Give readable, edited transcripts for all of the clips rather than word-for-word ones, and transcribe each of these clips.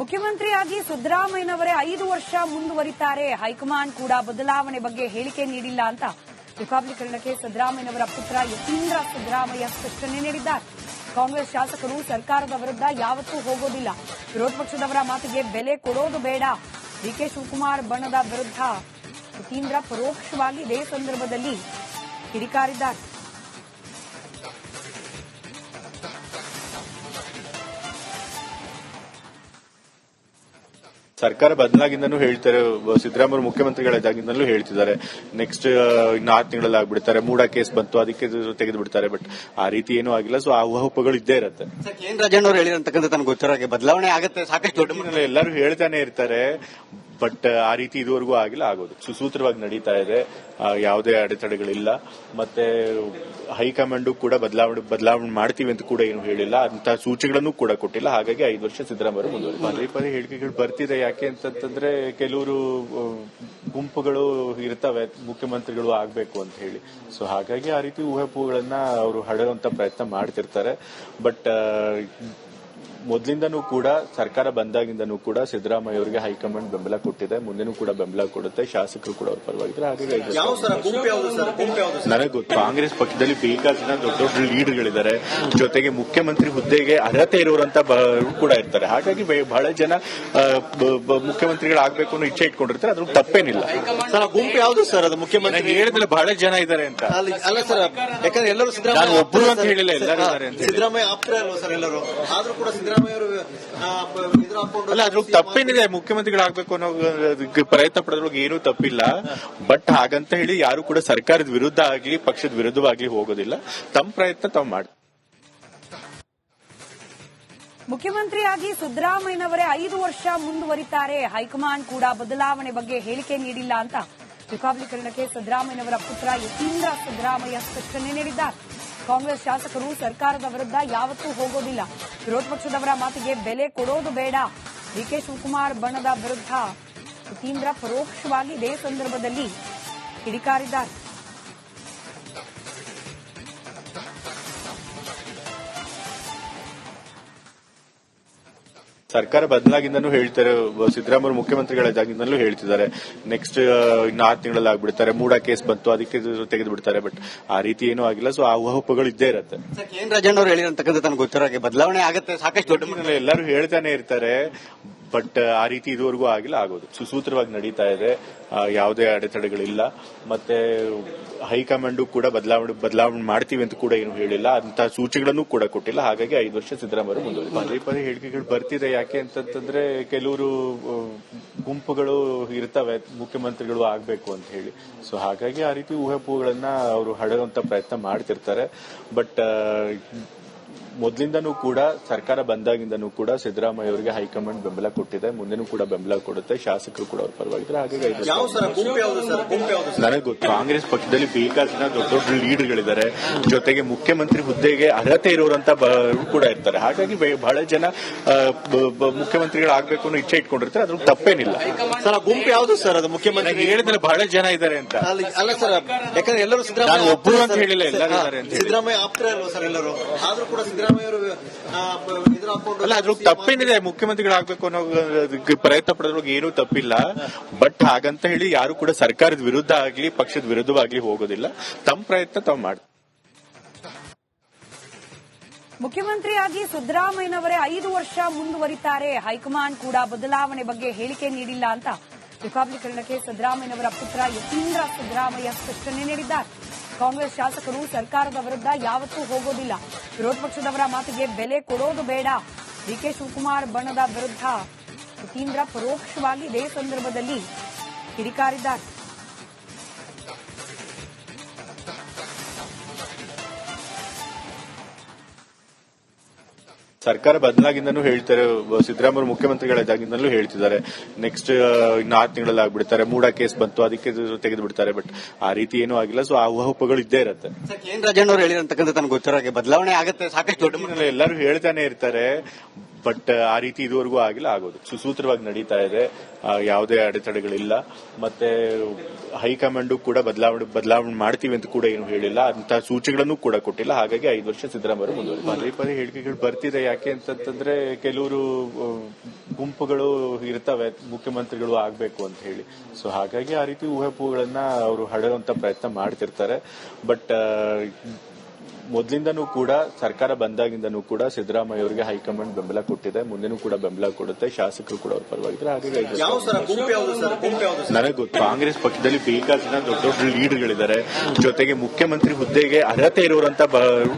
ಮುಖ್ಯಮಂತ್ರಿಯಾಗಿ ಸಿದ್ದರಾಮಯ್ಯನವರೇ 5 ವರ್ಷ ಮುಂದುವರಿತಾರೆ. ಹೈಕಮಾಂಡ್ ಕೂಡ ಬದಲಾವಣೆ ಬಗ್ಗೆ ಹೇಳಿಕೆ ನೀಡಿಲ್ಲ ಅಂತ ರಿಪಬ್ಲಿಕನ್ನಕ್ಕೆ ಸಿದ್ದರಾಮಯ್ಯನವರ ಪುತ್ರ ಯತೀಂದ್ರ ಸಿದ್ದರಾಮಯ್ಯ ಸ್ಪಷ್ಟನೆ ನೀಡಿದ್ದಾರೆ. ಕಾಂಗ್ರೆಸ್ ಶಾಸಕರು ಸರ್ಕಾರದ ವಿರುದ್ಧ ಯಾವತ್ತೂ ಹೋಗೋದಿಲ್ಲ. ವಿರೋಧ ಪಕ್ಷದವರ ಮಾತಿಗೆ ಬೆಲೆ ಕೊಡೋದು ಬೇಡ. ಡಿಕೆ ಶಿವಕುಮಾರ್ ಬಣದ ವಿರುದ್ಧ ಯತೀಂದ್ರ ಪರೋಕ್ಷವಾಗಿ ಇದೇ ಸಂದರ್ಭದಲ್ಲಿ ಕಿಡಿಕಾರಿದ್ದಾರೆ. ಸರ್ಕಾರ ಬದಲಾಗಿಂದನೂ ಹೇಳ್ತಾರೆ. ಸಿದ್ದರಾಮಯ್ಯ ಮುಖ್ಯಮಂತ್ರಿಗಳಿದ್ದಾಗಿಂದಲೂ ಹೇಳ್ತಿದ್ದಾರೆ. ನೆಕ್ಸ್ಟ್ ಇನ್ನು 6 ತಿಂಗಳಲ್ಲಿ ಆಗ್ಬಿಡ್ತಾರೆ. ಮೂಡ ಕೇಸ್ ಬಂತು, ಅದಕ್ಕೆ ತೆಗೆದು ಬಿಡ್ತಾರೆ. ಬಟ್ ಆ ರೀತಿ ಏನೂ ಆಗಿಲ್ಲ. ಸೊ ಆ ಊಹಾಪೋಹಗಳು ಇದ್ದೇ ಇರುತ್ತೆ. ಏನ್ ರಾಜಣ್ಣವ್ರು ಹೇಳಿರಂತಕ್ಕಂಥ ತನಗೆ ಗೊತ್ತಿರೋ ಬದಲಾವಣೆ ಆಗುತ್ತೆ, ಸಾಕಷ್ಟು ದೊಡ್ಡ ಎಲ್ಲರೂ ಹೇಳ್ತಾನೆ ಇರ್ತಾರೆ. ಬಟ್ ಆ ರೀತಿ ಇದುವರೆಗೂ ಆಗಿಲ್ಲ. ಆಗೋದು ಸುಸೂತ್ರವಾಗಿ ನಡೀತಾ ಇದೆ. ಯಾವುದೇ ಅಡೆತಡೆಗಳಿಲ್ಲ. ಮತ್ತೆ ಹೈಕಮಾಂಡ್ ಕೂಡ ಬದಲಾವಣೆ ಮಾಡ್ತೀವಿ ಅಂತ ಕೂಡ ಏನು ಹೇಳಿಲ್ಲ. ಅಂತಹ ಸೂಚನೆಗಳನ್ನು ಕೂಡ ಕೊಟ್ಟಿಲ್ಲ. ಹಾಗಾಗಿ 5 ವರ್ಷ ಸಿದ್ದರಾಮಯ್ಯ ಮುಂದುವರಿತಾರೆ. ಪದೇ ಹೇಳಿಕೆಗಳು ಬರ್ತಿದೆ. ಯಾಕೆ ಅಂತಂದ್ರೆ ಕೆಲವರು ಗುಂಪುಗಳು ಇರ್ತವೆ ಮುಖ್ಯಮಂತ್ರಿಗಳು ಆಗ್ಬೇಕು ಅಂತ ಹೇಳಿ. ಸೊ ಹಾಗಾಗಿ ಆ ರೀತಿ ಊಹಾಪೋಹಗಳನ್ನ ಅವರು ಹಡೆಯುವಂತ ಪ್ರಯತ್ನ ಮಾಡ್ತಿರ್ತಾರೆ. ಬಟ್ ಮೊದಲಿಂದನೂ ಕೂಡ ಸರ್ಕಾರ ಬಂದಾಗಿಂದನೂ ಕೂಡ ಸಿದ್ದರಾಮಯ್ಯ ಅವರಿಗೆ ಹೈಕಮಾಂಡ್ ಬೆಂಬಲ ಕೊಟ್ಟಿದೆ. ಮುಂದೆನೂ ಕೂಡ ಬೆಂಬಲ ಕೊಡುತ್ತೆ. ಶಾಸಕರು ಕೂಡ ಅವ್ರ ಪರವಾಗಿದ್ರೆ. ಹಾಗಾಗಿ ನನಗೆ ಗೊತ್ತು, ಕಾಂಗ್ರೆಸ್ ಪಕ್ಷದಲ್ಲಿ ಬೇಕಾದ ದೊಡ್ಡ ದೊಡ್ಡ ಲೀಡರ್ಗಳಿದ್ದಾರೆ. ಜೊತೆಗೆ ಮುಖ್ಯಮಂತ್ರಿ ಹುದ್ದೆಗೆ ಅರ್ಹತೆ ಇರೋರಂತ ಕೂಡ ಇರ್ತಾರೆ. ಹಾಗಾಗಿ ಬಹಳ ಜನ ಮುಖ್ಯಮಂತ್ರಿಗಳಾಗಬೇಕು ಅನ್ನೋ ಇಚ್ಛೆ ಇಟ್ಕೊಂಡಿರ್ತಾರೆ. ಅದ್ರ ತಪ್ಪೇನಿಲ್ಲ. ಗುಂಪು ಯಾವುದು ಸರ್? ಅದು ಮುಖ್ಯಮಂತ್ರಿ ಹೇಳಿದ್ರೆ ಬಹಳ ಜನ ಇದ್ದಾರೆ ಅಂತ ಅಲ್ಲ ಸರ್, ಯಾಕಂದ್ರೆ ಎಲ್ಲರೂ ನಾನು ಒಬ್ಬರು ಅಂತ ಹೇಳಿಲ್ಲ, ಎಲ್ಲರೂ ಇದ್ದಾರೆ ಅಂತ. ಸಿದ್ದರಾಮಯ್ಯ ಆಪ್ತರೇ ಅಲ್ವಾ ಸರ್ ಎಲ್ಲರೂ? ಆದ್ರೂ ಕೂಡ ಸಿದ್ದರಾಮಯ್ಯ ಅಲ್ಲ, ಅದ್ರ ತಪ್ಪೇನಿದೆ. ಮುಖ್ಯಮಂತ್ರಿಗಳಾಗಬೇಕು ಅನ್ನೋ ಪ್ರಯತ್ನ ಪಡೋದ್ರೊಳಗೆ ಏನೂ ತಪ್ಪಿಲ್ಲ. ಬಟ್ ಹಾಗಂತ ಹೇಳಿ ಯಾರು ಕೂಡ ಸರ್ಕಾರದ ವಿರುದ್ಧ ಆಗ್ಲಿ ಪಕ್ಷದ ವಿರುದ್ಧವಾಗ್ಲಿ ಹೋಗೋದಿಲ್ಲ. ತಮ್ಮ ಪ್ರಯತ್ನ ತಾವು ಮಾಡಿ. ಮುಖ್ಯಮಂತ್ರಿಯಾಗಿ ಸಿದ್ದರಾಮಯ್ಯನವರೇ 5 ವರ್ಷ ಮುಂದುವರಿತಾರೆ. ಹೈಕಮಾಂಡ್ ಕೂಡ ಬದಲಾವಣೆ ಬಗ್ಗೆ ಹೇಳಿಕೆ ನೀಡಿಲ್ಲ ಅಂತ ರಿಪಬ್ಲಿಕನ್ನಕ್ಕೆ ಸಿದ್ದರಾಮಯ್ಯನವರ ಪುತ್ರ ಯತೀಂದ್ರ ಸಿದ್ದರಾಮಯ್ಯ ಸ್ಪಷ್ಟನೆ ನೀಡಿದ್ದಾರೆ. ಕಾಂಗ್ರೆಸ್ ಶಾಸಕರು ಸರ್ಕಾರದ ವಿರುದ್ಧ ಯಾವತ್ತೂ ಹೋಗೋದಿಲ್ಲ. ವಿರೋಧ ಪಕ್ಷದವರ ಮಾತಿಗೆ ಬೆಲೆ ಕೊಡೋದು ಬೇಡ. ಡಿಕೆ ಶಿವಕುಮಾರ್ ಬಣದ ವಿರುದ್ಧ ಯತೀಂದ್ರ ಪರೋಕ್ಷವಾಗಿ ಇದೇ ಸಂದರ್ಭದಲ್ಲಿ ಕಿಡಿಕಾರಿದ್ದಾರೆ. ಸರ್ಕಾರ ಬದಲಾಗಿಂದನೂ ಹೇಳ್ತಾರೆ. ಸಿದ್ದರಾಮಯ್ಯ ಮುಖ್ಯಮಂತ್ರಿಗಳಿದ್ದಾಗಿಂದಲೂ ಹೇಳ್ತಿದ್ದಾರೆ. ನೆಕ್ಸ್ಟ್ ಇನ್ನು 6 ತಿಂಗಳಲ್ಲಿ ಆಗ್ಬಿಡ್ತಾರೆ. ಮೂಡ ಕೇಸ್ ಬಂತು, ಅದಕ್ಕೆ ತೆಗೆದು ಬಿಡ್ತಾರೆ. ಬಟ್ ಆ ರೀತಿ ಏನೂ ಆಗಿಲ್ಲ. ಸೊ ಆ ಊಹಾಪೋಹಗಳು ಇದ್ದೇ ಇರುತ್ತೆ. ಏನ್ ರಾಜಣ್ಣವ್ರು ಹೇಳಿರಂತಕ್ಕಂಥ ತನಗೆ ಗೊತ್ತಿರೋ ಬದಲಾವಣೆ ಆಗುತ್ತೆ, ಸಾಕಷ್ಟು ದೊಡ್ಡ ಎಲ್ಲರೂ ಹೇಳ್ತಾನೆ ಇರ್ತಾರೆ. ಬಟ್ ಆ ರೀತಿ ಇದುವರೆಗೂ ಆಗಿಲ್ಲ. ಆಗೋದು ಸುಸೂತ್ರವಾಗಿ ನಡೀತಾ ಇದೆ. ಯಾವುದೇ ಅಡೆತಡೆಗಳಿಲ್ಲ. ಮತ್ತೆ ಹೈಕಮಾಂಡ್ ಕೂಡ ಬದಲಾವಣೆ ಮಾಡ್ತೀವಿ ಅಂತ ಕೂಡ ಏನು ಹೇಳಿಲ್ಲ. ಅಂತಹ ಸೂಚನೆಗಳನ್ನು ಕೂಡ ಕೊಟ್ಟಿಲ್ಲ. ಹಾಗಾಗಿ 5 ವರ್ಷ ಸಿದ್ದರಾಮಯ್ಯ ಮುಂದುವರಿತಾರೆ. ಪದೇ ಹೇಳಿಕೆಗಳು ಬರ್ತಿದೆ. ಯಾಕೆ ಅಂತಂದ್ರೆ ಕೆಲವರು ಗುಂಪುಗಳು ಇರ್ತವೆ ಮುಖ್ಯಮಂತ್ರಿಗಳು ಆಗ್ಬೇಕು ಅಂತ ಹೇಳಿ. ಸೊ ಹಾಗಾಗಿ ಆ ರೀತಿ ಊಹಾಪೋಹಗಳನ್ನ ಅವರು ಹಡೆಯುವಂತ ಪ್ರಯತ್ನ ಮಾಡ್ತಿರ್ತಾರೆ. ಬಟ್ ಮೊದಲಿಂದನೂ ಕೂಡ ಸರ್ಕಾರ ಬಂದಾಗಿಂದನೂ ಕೂಡ ಸಿದ್ದರಾಮಯ್ಯ ಅವರಿಗೆ ಹೈಕಮಾಂಡ್ ಬೆಂಬಲ ಕೊಟ್ಟಿದೆ. ಮುಂದೆನೂ ಕೂಡ ಬೆಂಬಲ ಕೊಡುತ್ತೆ. ಶಾಸಕರು ಕೂಡ ಅವ್ರ ಪರವಾಗಿದ್ರೆ. ಹಾಗಾಗಿ ನನಗೆ ಗೊತ್ತು, ಕಾಂಗ್ರೆಸ್ ಪಕ್ಷದಲ್ಲಿ ಬೇಕಾದ ದೊಡ್ಡ ದೊಡ್ಡ ಲೀಡರ್ಗಳಿದ್ದಾರೆ. ಜೊತೆಗೆ ಮುಖ್ಯಮಂತ್ರಿ ಹುದ್ದೆಗೆ ಅರ್ಹತೆ ಇರೋರಂತ ಕೂಡ ಇರ್ತಾರೆ. ಹಾಗಾಗಿ ಬಹಳ ಜನ ಮುಖ್ಯಮಂತ್ರಿಗಳಾಗಬೇಕು ಅನ್ನೋ ಇಚ್ಛೆ ಇಟ್ಕೊಂಡಿರ್ತಾರೆ. ಅದ್ರ ತಪ್ಪೇನಿಲ್ಲ. ಸರ್ ಗುಂಪು ಯಾವುದು ಸರ್? ಅದು ಮುಖ್ಯಮಂತ್ರಿ ಹೇಳಿದ್ರೆ ಬಹಳ ಜನ ಇದ್ದಾರೆ ಅಂತ ಅಲ್ಲ ಸರ್, ಯಾಕಂದ್ರೆ ಎಲ್ಲರೂ ನಾನು ಒಬ್ಬರು ಅಂತ ಹೇಳಿಲ್ಲ, ಎಲ್ಲರೂ ಇದ್ದಾರೆ ಅಂತ. ಸಿದ್ದರಾಮಯ್ಯ ಆಪ್ತರೇ ಅಲ್ವಾ ಸರ್ ಎಲ್ಲರೂ? ಆದ್ರೂ ಕೂಡ ಅಲ್ಲ, ಅದ್ರ ತಪ್ಪೇನಿದೆ. ಮುಖ್ಯಮಂತ್ರಿಗಳಾಗಬೇಕು ಅನ್ನೋ ಪ್ರಯತ್ನ ಪಡೋದ್ರೊಳಗೆ ಏನೂ ತಪ್ಪಿಲ್ಲ. ಬಟ್ ಹಾಗಂತ ಹೇಳಿ ಯಾರು ಕೂಡ ಸರ್ಕಾರದ ವಿರುದ್ಧ ಆಗ್ಲಿ ಪಕ್ಷದ ವಿರುದ್ಧವಾಗ್ಲಿ ಹೋಗೋದಿಲ್ಲ. ತಮ್ಮ ಪ್ರಯತ್ನ ತಾವು ಮಾಡಿ. ಮುಖ್ಯಮಂತ್ರಿಯಾಗಿ ಸಿದ್ದರಾಮಯ್ಯನವರೇ 5 ವರ್ಷ ಮುಂದುವರಿತಾರೆ. ಹೈಕಮಾಂಡ್ ಕೂಡ ಬದಲಾವಣೆ ಬಗ್ಗೆ ಹೇಳಿಕೆ ನೀಡಿಲ್ಲ ಅಂತ ರಿಪಬ್ಲಿಕನ್ನಕ್ಕೆ ಸಿದ್ದರಾಮಯ್ಯನವರ ಪುತ್ರ ಯತೀಂದ್ರ ಸಿದ್ದರಾಮಯ್ಯ ಸ್ಪಷ್ಟನೆ ನೀಡಿದ್ದಾರೆ. ಕಾಂಗ್ರೆಸ್ ಶಾಸಕರು ಸರ್ಕಾರದ ವಿರುದ್ಧ ಯಾವತ್ತೂ ಹೋಗೋದಿಲ್ಲ. ವಿರೋಧ ಪಕ್ಷದವರ ಮಾತಿಗೆ ಬೆಲೆ ಕೊಡೋದು ಬೇಡ. ಡಿಕೆ ಶಿವಕುಮಾರ್ ಬಣದ ವಿರುದ್ಧ ಯತೀಂದ್ರ ಪರೋಕ್ಷವಾಗಿ ಇದೇ ಸಂದರ್ಭದಲ್ಲಿ ಕಿಡಿಕಾರಿದ್ದಾರೆ. ಸರ್ಕಾರ ಬದಲಾಗಿಂದನೂ ಹೇಳ್ತಾರೆ. ಸಿದ್ದರಾಮಯ್ಯ ಮುಖ್ಯಮಂತ್ರಿಗಳಿದ್ದಾಗಿಂದಲೂ ಹೇಳ್ತಿದ್ದಾರೆ. ನೆಕ್ಸ್ಟ್ ಇನ್ನು 6 ತಿಂಗಳಲ್ಲಿ ಆಗ್ಬಿಡ್ತಾರೆ. ಮೂಡ ಕೇಸ್ ಬಂತು, ಅದಕ್ಕೆ ತೆಗೆದು ಬಿಡ್ತಾರೆ. ಬಟ್ ಆ ರೀತಿ ಏನೂ ಆಗಿಲ್ಲ. ಸೊ ಆ ಊಹಾಪೋಹಗಳು ಇದ್ದೇ ಇರುತ್ತೆ. ಏನ್ ರಾಜಣ್ಣವ್ರು ಹೇಳಿರಂತಕ್ಕಂಥ ತನಗೆ ಗೊತ್ತಿರೋ ಬದಲಾವಣೆ ಆಗುತ್ತೆ, ಸಾಕಷ್ಟು ದೊಡ್ಡ ಎಲ್ಲರೂ ಹೇಳ್ತಾನೆ ಇರ್ತಾರೆ. ಬಟ್ ಆ ರೀತಿ ಇದುವರೆಗೂ ಆಗಿಲ್ಲ, ಆಗೋದು ಸುಸೂತ್ರವಾಗಿ ನಡೀತಾ ಇದೆ. ಯಾವುದೇ ಅಡೆತಡೆಗಳಿಲ್ಲ. ಮತ್ತೆ ಹೈಕಮಾಂಡ್ ಕೂಡ ಬದಲಾವಣೆ ಮಾಡ್ತೀವಿ ಅಂತ ಕೂಡ ಏನು ಹೇಳಿಲ್ಲ, ಅಂತ ಸೂಚನೆಗಳನ್ನು ಕೂಡ ಕೊಟ್ಟಿಲ್ಲ. ಹಾಗಾಗಿ 5 ವರ್ಷ ಸಿದ್ದರಾಮಯ್ಯ ಮುಂದುವರಿತಾರೆ. ಪದೇ ಹೇಳಿಕೆಗಳು ಬರ್ತಿದೆ. ಯಾಕೆ ಅಂತಂದ್ರೆ ಕೆಲವರು ಗುಂಪುಗಳು ಇರ್ತವೆ ಮುಖ್ಯಮಂತ್ರಿಗಳು ಆಗ್ಬೇಕು ಅಂತ ಹೇಳಿ. ಸೊ ಹಾಗಾಗಿ ಆ ರೀತಿ ಊಹಾಪೋಹಗಳನ್ನ ಅವರು ಹಡೆಯುವಂತ ಪ್ರಯತ್ನ ಮಾಡ್ತಿರ್ತಾರೆ. ಬಟ್ ಮೊದಲಿಂದನೂ ಕೂಡ ಸರ್ಕಾರ ಬಂದಾಗಿಂದನೂ ಕೂಡ ಸಿದ್ದರಾಮಯ್ಯ ಅವರಿಗೆ ಹೈಕಮಾಂಡ್ ಬೆಂಬಲ ಕೊಟ್ಟಿದೆ, ಮುಂದೆನೂ ಕೂಡ ಬೆಂಬಲ ಕೊಡುತ್ತೆ. ಶಾಸಕರು ಕೂಡ ಅವ್ರ ಪರವಾಗಿದ್ರೆ. ಹಾಗಾಗಿ ನನಗೆ ಗೊತ್ತು, ಕಾಂಗ್ರೆಸ್ ಪಕ್ಷದಲ್ಲಿ ಬೇಕಾದ ದೊಡ್ಡ ದೊಡ್ಡ ಲೀಡರ್ಗಳಿದ್ದಾರೆ, ಜೊತೆಗೆ ಮುಖ್ಯಮಂತ್ರಿ ಹುದ್ದೆಗೆ ಅರ್ಹತೆ ಇರೋರಂತ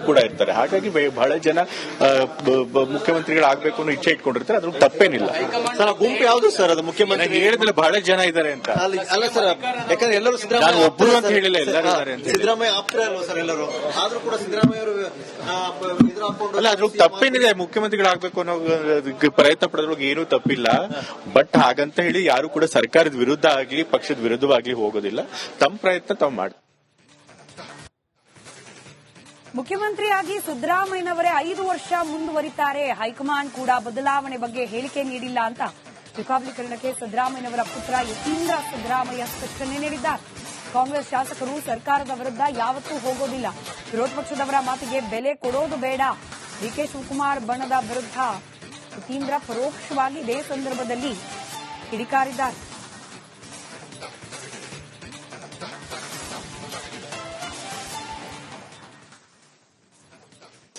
ಕೂಡ ಇರ್ತಾರೆ. ಹಾಗಾಗಿ ಬಹಳ ಜನ ಮುಖ್ಯಮಂತ್ರಿಗಳಾಗಬೇಕು ಅನ್ನೋ ಇಚ್ಛೆ ಇಟ್ಕೊಂಡಿರ್ತಾರೆ. ಅದ್ರ ತಪ್ಪೇನಿಲ್ಲ. ಸರ್ ಗುಂಪು ಯಾವ್ದು ಸರ್? ಅದು ಮುಖ್ಯಮಂತ್ರಿ ಹೇಳಿದ್ರೆ ಬಹಳ ಜನ ಇದ್ದಾರೆ ಅಂತ ಅಲ್ಲ ಸರ್, ಯಾಕಂದ್ರೆ ಎಲ್ಲರೂ ನಾನು ಸಿದ್ದರಾಮಯ್ಯ ಒಬ್ಬರು ಅಂತ ಹೇಳಿಲ್ಲ, ಎಲ್ಲರೂ ಇದ್ದಾರೆ ಅಂತ. ಸಿದ್ದರಾಮಯ್ಯ ಆಪ್ತರ ಅಲ್ವಾ ಸರ್ ಎಲ್ಲರೂ? ಆದ್ರೂ ಕೂಡ ಸಿದ್ದರಾಮಯ್ಯ ಅವರು ಅಲ್ಲ, ಅದ್ರ ತಪ್ಪೇನಿದೆ. ಮುಖ್ಯಮಂತ್ರಿಗಳಾಗಬೇಕು ಅನ್ನೋ ಪ್ರಯತ್ನ ಪಡೋದ್ರೊಳಗೆ ಏನೂ ತಪ್ಪಿಲ್ಲ. ಬಟ್ ಹಾಗಂತ ಹೇಳಿ ಯಾರು ಕೂಡ ಸರ್ಕಾರದ ವಿರುದ್ಧ ಆಗ್ಲಿ ಪಕ್ಷದ ವಿರುದ್ಧವಾಗ್ಲಿ ಹೋಗೋದಿಲ್ಲ. ತಮ್ಮ ಪ್ರಯತ್ನ ತಾವು ಮಾಡಿ. ಮುಖ್ಯಮಂತ್ರಿಯಾಗಿ ಸಿದ್ದರಾಮಯ್ಯನವರೇ 5 ವರ್ಷ ಮುಂದುವರಿತಾರೆ. ಹೈಕಮಾಂಡ್ ಕೂಡ ಬದಲಾವಣೆ ಬಗ್ಗೆ ಹೇಳಿಕೆ ನೀಡಿಲ್ಲ ಅಂತ ರಿಪಬ್ಲಿಕನ್ನಕ್ಕೆ ಸಿದ್ದರಾಮಯ್ಯನವರ ಪುತ್ರ ಯತೀಂದ್ರ ಸಿದ್ದರಾಮಯ್ಯ ಸ್ಪಷ್ಟನೆ ನೀಡಿದ್ದಾರೆ. ಕಾಂಗ್ರೆಸ್ ಶಾಸಕರು ಸರ್ಕಾರದ ವಿರುದ್ಧ ಯಾವತ್ತೂ ಹೋಗೋದಿಲ್ಲ, ವಿರೋಧ ಪಕ್ಷದವರ ಮಾತಿಗೆ ಬೆಲೆ ಕೊಡೋದು ಬೇಡ. ಡಿಕೆ ಶಿವಕುಮಾರ್ ಬಣದ ವಿರುದ್ಧ ಯತೀಂದ್ರ ಪರೋಕ್ಷವಾಗಿ ಇದೇ ಸಂದರ್ಭದಲ್ಲಿ ಕಿಡಿಕಾರಿದ್ದಾರೆ.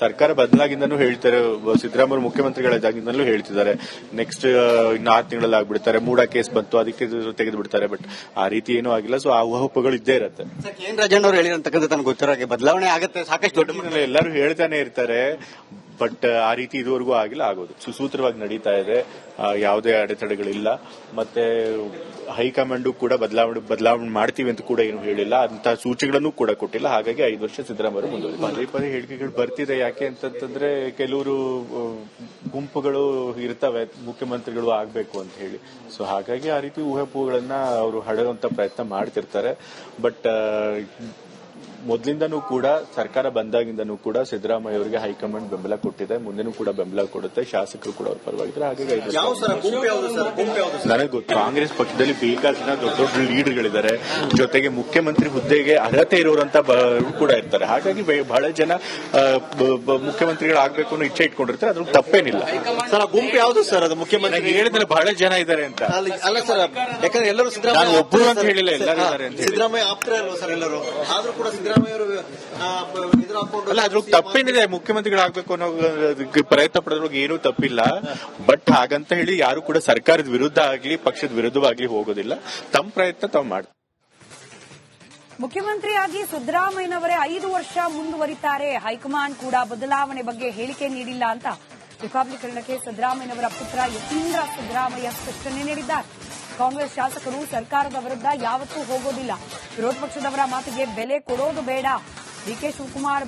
ಸರ್ಕಾರ ಬದಲಾಗಿಂದನೂ ಹೇಳ್ತಾರೆ, ಸಿದ್ದರಾಮಯ್ಯ ಮುಖ್ಯಮಂತ್ರಿಗಳಾಗಿಂದಲೂ ಹೇಳ್ತಿದ್ದಾರೆ ನೆಕ್ಸ್ಟ್ ಇನ್ನು 6 ತಿಂಗಳಲ್ಲಿ ಆಗ್ಬಿಡ್ತಾರೆ. ಮೂಡ ಕೇಸ್ ಬಂತು, ಅದಕ್ಕೆ ತೆಗೆದು ಬಿಡ್ತಾರೆ. ಬಟ್ ಆ ರೀತಿ ಏನೂ ಆಗಿಲ್ಲ. ಸೊ ಆ ಊಹಾಪೋಹಗಳು ಇದ್ದೇ ಇರುತ್ತೆ. ಕೆ ಎನ್ ರಾಜಣ್ಣ ಅವರು ಹೇಳಿರ್ತಕ್ಕಂಥ ತನಗೆ ಗೊತ್ತಿರೋ ಹಾಗೆ ಬದಲಾವಣೆ ಆಗುತ್ತೆ, ಸಾಕಷ್ಟು ದೊಡ್ಡ ಎಲ್ಲರೂ ಹೇಳ್ತಾನೆ ಇರ್ತಾರೆ. ಬಟ್ ಆ ರೀತಿ ಇದುವರೆಗೂ ಆಗಿಲ್ಲ, ಆಗೋದು ಸುಸೂತ್ರವಾಗಿ ನಡೀತಾ ಇದೆ. ಯಾವುದೇ ಅಡೆತಡೆಗಳಿಲ್ಲ. ಮತ್ತೆ ಹೈಕಮಾಂಡ್ ಕೂಡ ಬದಲಾವಣೆ ಮಾಡ್ತೀವಿ ಅಂತ ಕೂಡ ಏನು ಹೇಳಿಲ್ಲ, ಅಂತ ಸೂಚನೆಗಳನ್ನು ಕೂಡ ಕೊಟ್ಟಿಲ್ಲ. ಹಾಗಾಗಿ 5 ವರ್ಷ ಸಿದ್ದರಾಮಯ್ಯ ಮುಂದುವರಿತಾರೆ. ಪದೇ ಹೇಳಿಕೆಗಳು ಬರ್ತಿದೆ. ಯಾಕೆ ಅಂತಂದ್ರೆ ಕೆಲವರು ಗುಂಪುಗಳು ಇರ್ತವೆ ಮುಖ್ಯಮಂತ್ರಿಗಳು ಆಗ್ಬೇಕು ಅಂತ ಹೇಳಿ. ಸೊ ಹಾಗಾಗಿ ಆ ರೀತಿ ಊಹಾಪೋಹಗಳನ್ನ ಅವರು ಹಡೆಯುವಂತ ಪ್ರಯತ್ನ ಮಾಡ್ತಿರ್ತಾರೆ. ಬಟ್ ಮೊದಲಿಂದನೂ ಕೂಡ ಸರ್ಕಾರ ಬಂದಾಗಿಂದನೂ ಕೂಡ ಸಿದ್ದರಾಮಯ್ಯ ಅವರಿಗೆ ಹೈಕಮಾಂಡ್ ಬೆಂಬಲ ಕೊಟ್ಟಿದೆ, ಮುಂದೆನೂ ಕೂಡ ಬೆಂಬಲ ಕೊಡುತ್ತೆ. ಶಾಸಕರು ಕೂಡ ಅವ್ರ ಪರವಾಗಿದ್ರೆ. ಹಾಗಾಗಿ ನನಗೆ ಗೊತ್ತು, ಕಾಂಗ್ರೆಸ್ ಪಕ್ಷದಲ್ಲಿ ಬೇಕಾದ ದೊಡ್ಡ ದೊಡ್ಡ ಲೀಡರ್ಗಳಿದ್ದಾರೆ, ಜೊತೆಗೆ ಮುಖ್ಯಮಂತ್ರಿ ಹುದ್ದೆಗೆ ಅರ್ಹತೆ ಇರೋರಂತ ಕೂಡ ಇರ್ತಾರೆ. ಹಾಗಾಗಿ ಬಹಳ ಜನ ಮುಖ್ಯಮಂತ್ರಿಗಳಾಗಬೇಕು ಅನ್ನೋ ಇಚ್ಛೆ ಇಟ್ಕೊಂಡಿರ್ತಾರೆ. ಅದ್ರ ತಪ್ಪೇನಿಲ್ಲ. ಸರ್ ಗುಂಪು ಯಾವ್ದು ಸರ್? ಅದು ಮುಖ್ಯಮಂತ್ರಿ ಹೇಳಿದ್ರೆ ಬಹಳ ಜನ ಇದ್ದಾರೆ ಅಂತ ಅಲ್ಲ ಸರ್, ಯಾಕಂದ್ರೆ ಎಲ್ಲರೂ ನಾನು ಒಬ್ಬರು ಅಂತ ಹೇಳಿಲ್ಲ, ಎಲ್ಲರೂ ಇದ್ದಾರೆ ಅಂತ. ಸಿದ್ದರಾಮಯ್ಯ ಆಪ್ತರ ಅಲ್ವಾ ಸರ್ ಎಲ್ಲರೂ? ಆದ್ರೂ ಕೂಡ ಸಿದ್ದರಾಮಯ್ಯ ಅವರು ಅಲ್ಲ, ಅದ್ರ ತಪ್ಪೇನಿದೆ. ಮುಖ್ಯಮಂತ್ರಿಗಳಾಗಬೇಕು ಅನ್ನೋ ಪ್ರಯತ್ನ ಪಡೋದ್ರೊಳಗೆ ಏನೂ ತಪ್ಪಿಲ್ಲ. ಬಟ್ ಹಾಗಂತ ಹೇಳಿ ಯಾರು ಕೂಡ ಸರ್ಕಾರದ ವಿರುದ್ಧ ಆಗ್ಲಿ ಪಕ್ಷದ ವಿರುದ್ಧವಾಗ್ಲಿ ಹೋಗೋದಿಲ್ಲ. ತಮ್ಮ ಪ್ರಯತ್ನ ತಾವು ಮಾಡಿ. ಮುಖ್ಯಮಂತ್ರಿಯಾಗಿ ಸಿದ್ದರಾಮಯ್ಯನವರೇ 5 ವರ್ಷ ಮುಂದುವರಿತಾರೆ. ಹೈಕಮಾಂಡ್ ಕೂಡ ಬದಲಾವಣೆ ಬಗ್ಗೆ ಹೇಳಿಕೆ ನೀಡಿಲ್ಲ ಅಂತ ರಿಪಬ್ಲಿಕನ್ನಕ್ಕೆ ಸಿದ್ದರಾಮಯ್ಯನವರ ಪುತ್ರ ಯತೀಂದ್ರ ಸಿದ್ದರಾಮಯ್ಯ ಸ್ಪಷ್ಟನೆ ನೀಡಿದ್ದಾರೆ. ಕಾಂಗ್ರೆಸ್ ಶಾಸಕರು ಸರ್ಕಾರದ ವಿರುದ್ಧ ಯಾವತ್ತೂ ಹೋಗೋದಿಲ್ಲ, ವಿರೋಧ ಪಕ್ಷದವರ ಮಾತಿಗೆ ಬೆಲೆ ಕೊಡೋದು ಬೇಡ. ಡಿಕೆ ಶಿವಕುಮಾರ್